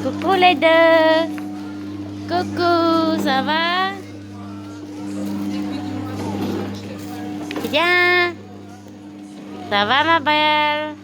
Coucou les deux. Coucou, ça va? Bien. Ça va ma belle?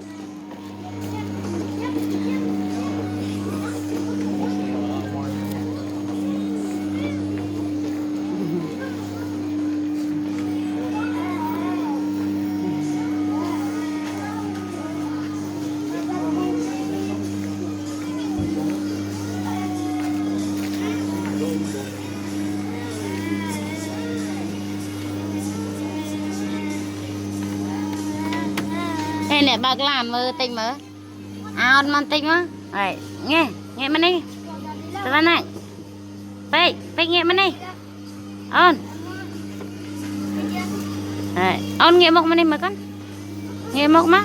Đây nè bác làm mơ tinh mơ áo man tinh á vậy nghe nghe mình đi tao nói này phải nghe mình đi on nghe một mình đi mà con nghe một má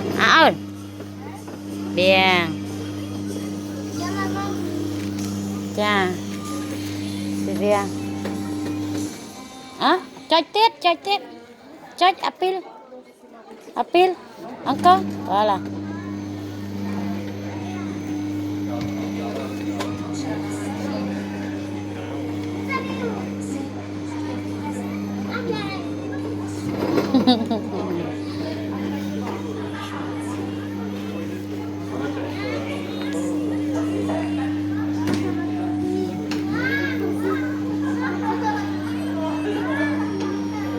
biếng cha biếng cho tiết cho apil Angka, voilà.